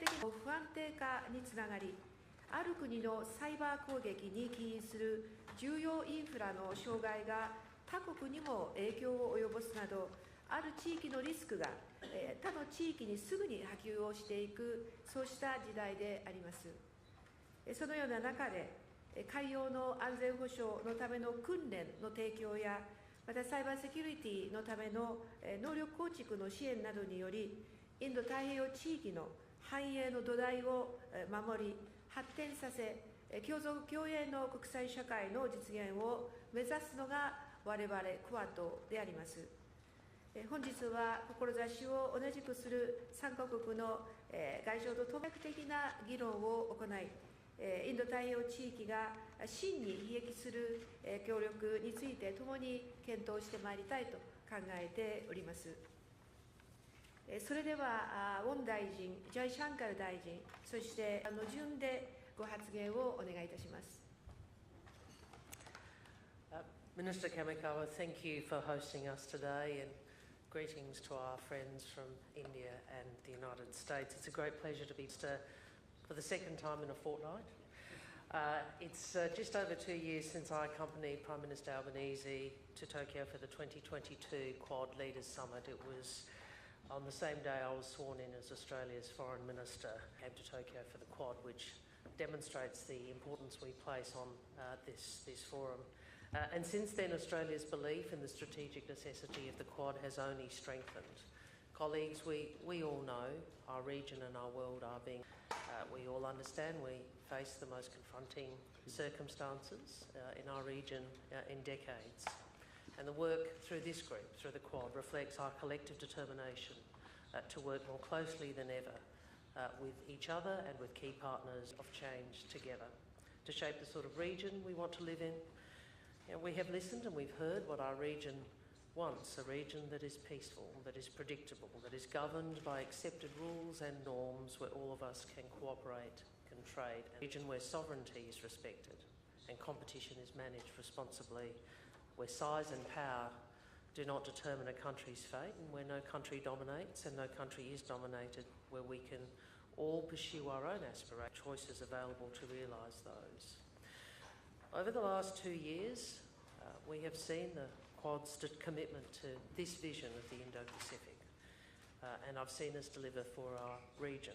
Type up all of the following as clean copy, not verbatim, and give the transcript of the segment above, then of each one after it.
的な不安定化につながり、ある国のサイバー攻撃に起因する重要インフラの障害が他国にも影響を及ぼすなど、ある地域のリスクが他の地域にすぐに波及をしていく、そうした時代であります。そのような中で、海洋の安全保障のための訓練の提供や、またサイバーセキュリティのための能力構築の支援などにより、インド太平洋地域の繁栄の土台を守り、発展させ、共存共栄の国際社会の実現を目指すのが我々クアッドであります。本日は志を同じくする3カ国の外相と統括的な議論を行い、インド太平洋地域が真に利益する協力について共に検討してまいりたいと考えております。それでは、ウォン大臣、ジャイシャンカル大臣、そして順でご発言をお願いいたします。Minister Kamikawa, thank you for hosting us today, and greetings to our friends from India and the United States. It's a great pleasure to be for the second time in a fortnight. It's just over 2 years since I accompanied Prime Minister Albanese to Tokyo for the 2022 Quad Leaders Summit. It was on the same day I was sworn in as Australia's Foreign Minister. I came to Tokyo for the Quad, which demonstrates the importance we place on this forum. And since then, Australia's belief in the strategic necessity of the Quad has only strengthened. Colleagues, we all know our region and our world are being, we all understand we face the most confronting circumstances in our region in decades. And the work through this group, through the Quad, reflects our collective determination to work more closely than ever with each other and with key partners of change together to shape the sort of region we want to live in. We have listened and we've heard what our region wants, a region that is peaceful, that is predictable, that is governed by accepted rules and norms where all of us can cooperate, can trade, a region where sovereignty is respected and competition is managed responsibly, where size and power do not determine a country's fate, and where no country dominates and no country is dominated, where we can all pursue our own aspirations, choices available to realise those. Over the last 2 years, we have seen the Quad's commitment to this vision of the Indo-Pacific, and I've seen us deliver for our region.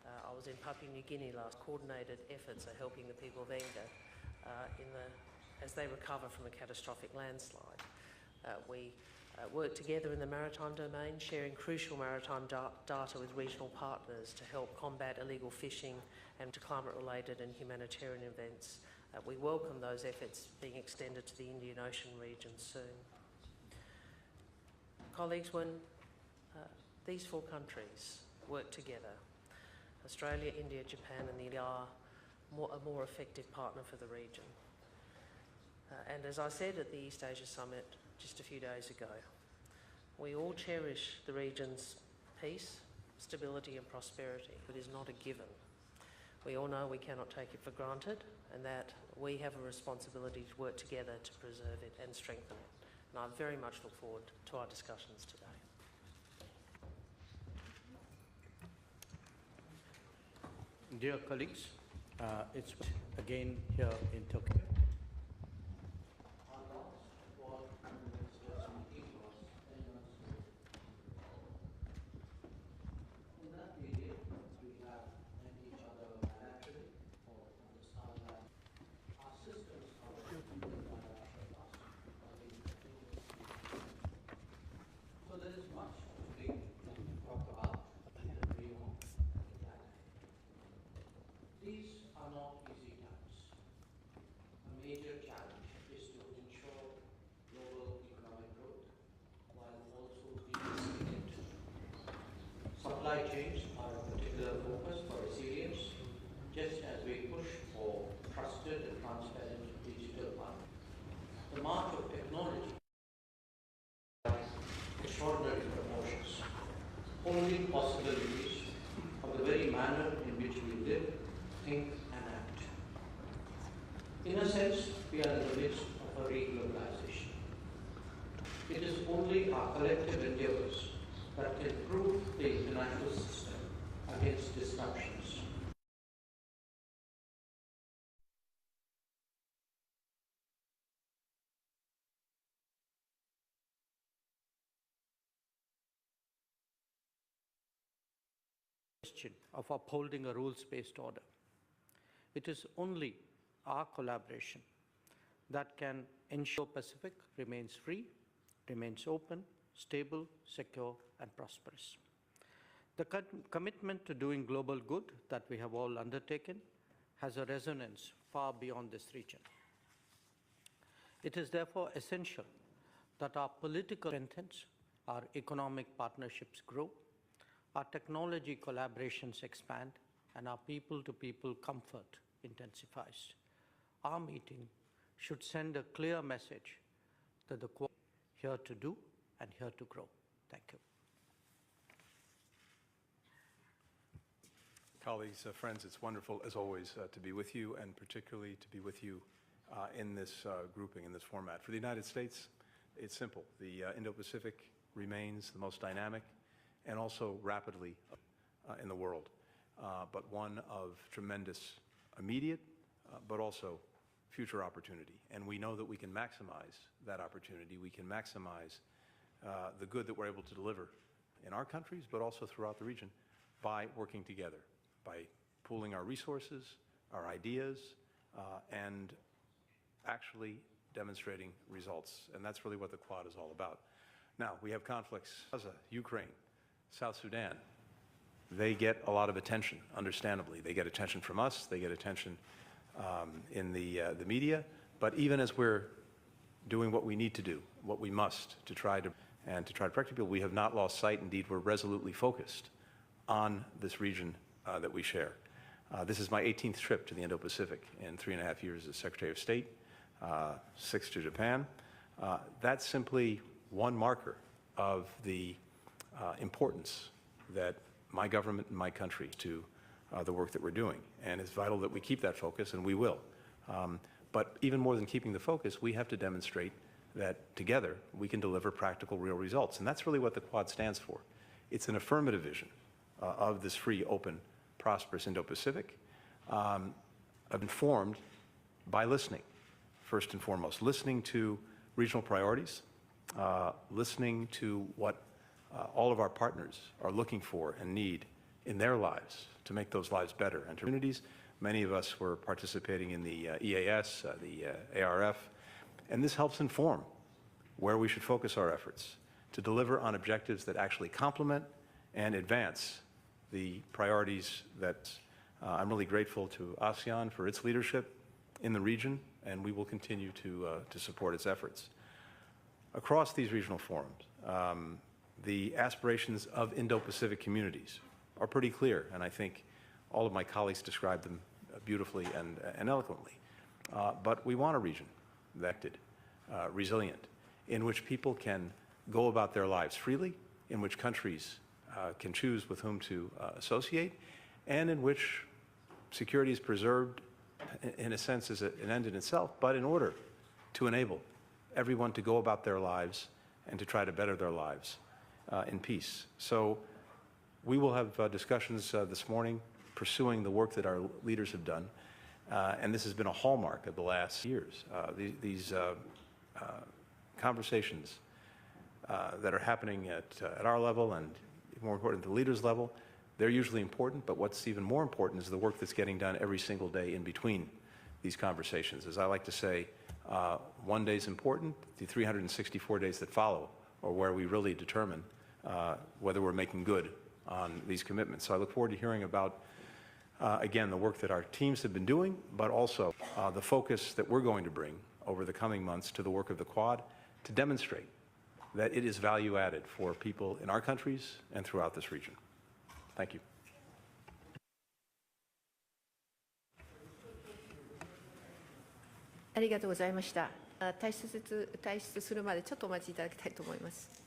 I was in Papua New Guinea last. Coordinated efforts are helping the people of Enga as they recover from a catastrophic landslide. We work together in the maritime domain, sharing crucial maritime data with regional partners to help combat illegal fishing and to climate-related and humanitarian events. We welcome those efforts being extended to the Indian Ocean region soon. Colleagues, when these 4 countries work together, Australia, India, Japan and the India are a more effective partner for the region. And as I said at the East Asia Summit just a few days ago, we all cherish the region's peace, stability and prosperity. It is not a given. We all know we cannot take it for granted, and that we have a responsibility to work together to preserve it and strengthen it. And I very much look forward to our discussions today. Dear colleagues, it's again here in Tokyo. Supply chains are a particular focus for resilience, just as we push for trusted and transparent digital market. The march of technology extraordinary proportions, holding possibilities of the very manner in which we live, think and act. In a sense, we are in the midst of a reglobalization. It is only our collective endeavors that can prove the international system against disruption question of upholding a rules-based order. It is only our collaboration that can ensure Pacific remains free, remains open, stable, secure, and prosperous. The commitment to doing global good that we have all undertaken has a resonance far beyond this region. It is therefore essential that our political strengthens, our economic partnerships grow, our technology collaborations expand, and our people-to-people comfort intensifies. Our meeting should send a clear message that the Quad is here to do and here to grow. Thank you. Colleagues, friends, it's wonderful, as always, to be with you, and particularly to be with you in this grouping, in this format. For the United States, it's simple. The Indo-Pacific remains the most dynamic and also rapidly in the world, but one of tremendous immediate, but also future opportunity. And we know that we can maximize that opportunity. We can maximize the good that we're able to deliver in our countries, but also throughout the region by working together, by pooling our resources, our ideas, and actually demonstrating results. And that's really what the Quad is all about. Now, we have conflicts, Gaza, Ukraine, South Sudan. They get a lot of attention, understandably. They get attention from us, they get attention in the media, but even as we're doing what we need to do, what we must to try to protect people, we have not lost sight. Indeed, we're resolutely focused on this region that we share. This is my 18th trip to the Indo-Pacific in 3.5 years as Secretary of State, 6 to Japan. That's simply one marker of the importance that my government and my country to the work that we're doing. And it's vital that we keep that focus, and we will. But even more than keeping the focus, we have to demonstrate that together we can deliver practical, real results. And that's really what the Quad stands for. It's an affirmative vision of this free, open, prosperous Indo-Pacific, informed by listening, first and foremost. Listening to regional priorities, listening to what all of our partners are looking for and need in their lives to make those lives better. And communities, many of us were participating in the EAS, the ARF, and this helps inform where we should focus our efforts to deliver on objectives that actually complement and advance the priorities that I'm really grateful to ASEAN for its leadership in the region, and we will continue to support its efforts. Across these regional forums, the aspirations of Indo-Pacific communities are pretty clear, and I think all of my colleagues described them beautifully and eloquently. But we want a region that's resilient, in which people can go about their lives freely, in which countries can choose with whom to associate, and in which security is preserved, in a sense, as an end in itself, but in order to enable everyone to go about their lives and to try to better their lives in peace. So we will have discussions this morning pursuing the work that our leaders have done, and this has been a hallmark of the last years. These conversations that are happening at our level and more important at the leaders' level, they're usually important, but what's even more important is the work that's getting done every single day in between these conversations. As I like to say, one day is important, the 364 days that follow are where we really determine whether we're making good on these commitments. So I look forward to hearing about, again, the work that our teams have been doing, but also the focus that we're going to bring over the coming months to the work of the Quad to demonstrate that it is value added for people in our countries and throughout this region. Thank you. ありがとうございました。退出するまでちょっとお待ちいただきたいと思います。